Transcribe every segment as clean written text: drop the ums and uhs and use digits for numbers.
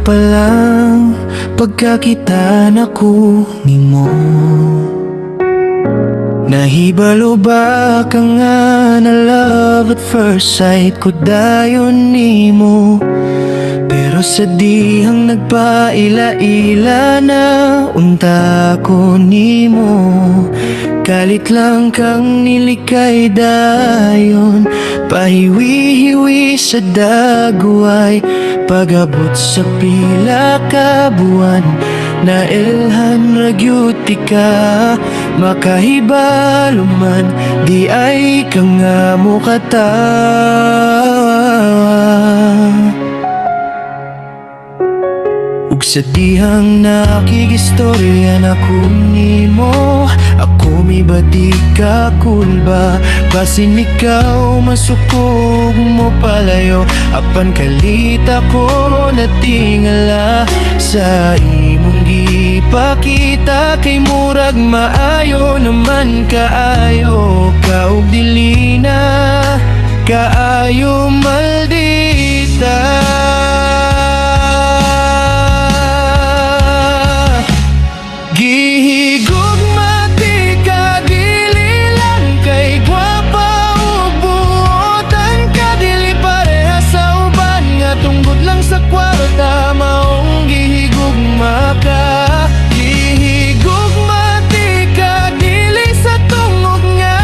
pa lang pagkakita nako nimo. Nahibalo ba ka nga na love at first sight ko dayon nimo? Pero sa dihang nagpaila-ila na unta ko nimo. Kalit lang kang nilikay dayon, pahiwi-hiwi sa dagway. Pag-abot sa pila ka buwan, nailhan ragyuti ka. Makahibalo man, di ay ka nga mo kata. Ug sa dihang nakigistorya na nimo, ako mi ba di ka kulba? Basin ikaw masukog mo palayo, apan kalita ko natingala sa imong gipakita. Kay murag maayo naman kaayo ka, ug dili na kaayo maldita. Gihigugma di ka, dili lang kay gwapa ug buotan ka, dili pareha sa uban nga tunggod lang sa kwarta maong gihigugma ka. Gihigugma di ka, dili sa tungog nga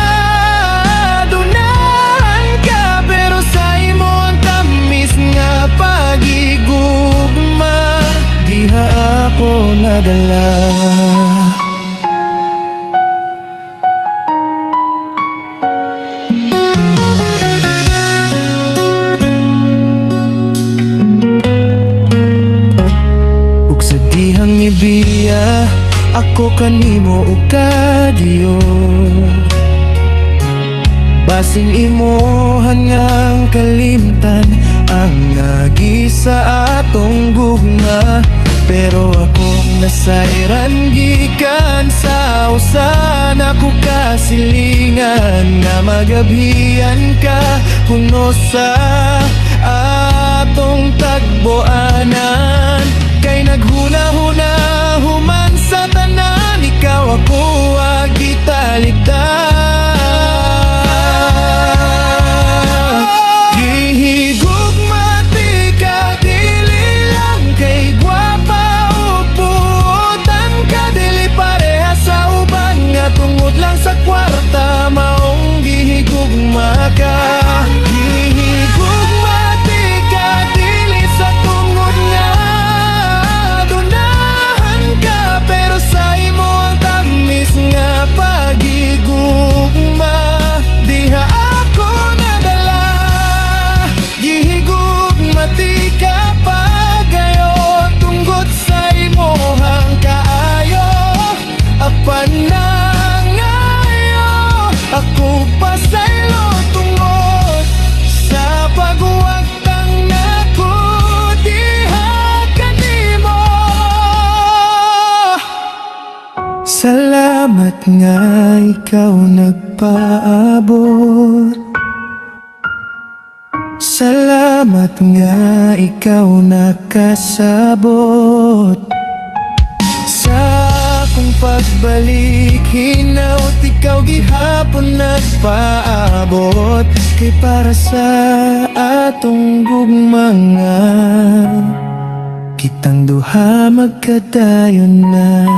dunahan ka, pero sa imong tamis nga pagigugma diha ako nadala. Dihang ibiya ako kanimo ug kadiyo, basing imohan ngang kalimtan ang nagi sa atong gugma. Pero akong nasairan gikan sa usan, ako kasilingan nga magabhian ka kuno sa atong tagboanan. Kay naghuna-huna human sa tanan, ikaw ako agitaligdan. Gihigugma di ka, dili lang kay gwapa ug buotan ka, dili pareha sa uban nga tungod lang sa kwarta maong gihigugma ka. Ako pasaylo tungod sa pagwagtang nako diha kanimo. Salamat nga ikaw nagpaabot, salamat nga ikaw nakasabot sa akong pagbalik. Hinaut ikaw gihapon nagpaabot, kay para sa atong gugmanga kitang duha magkadayon na.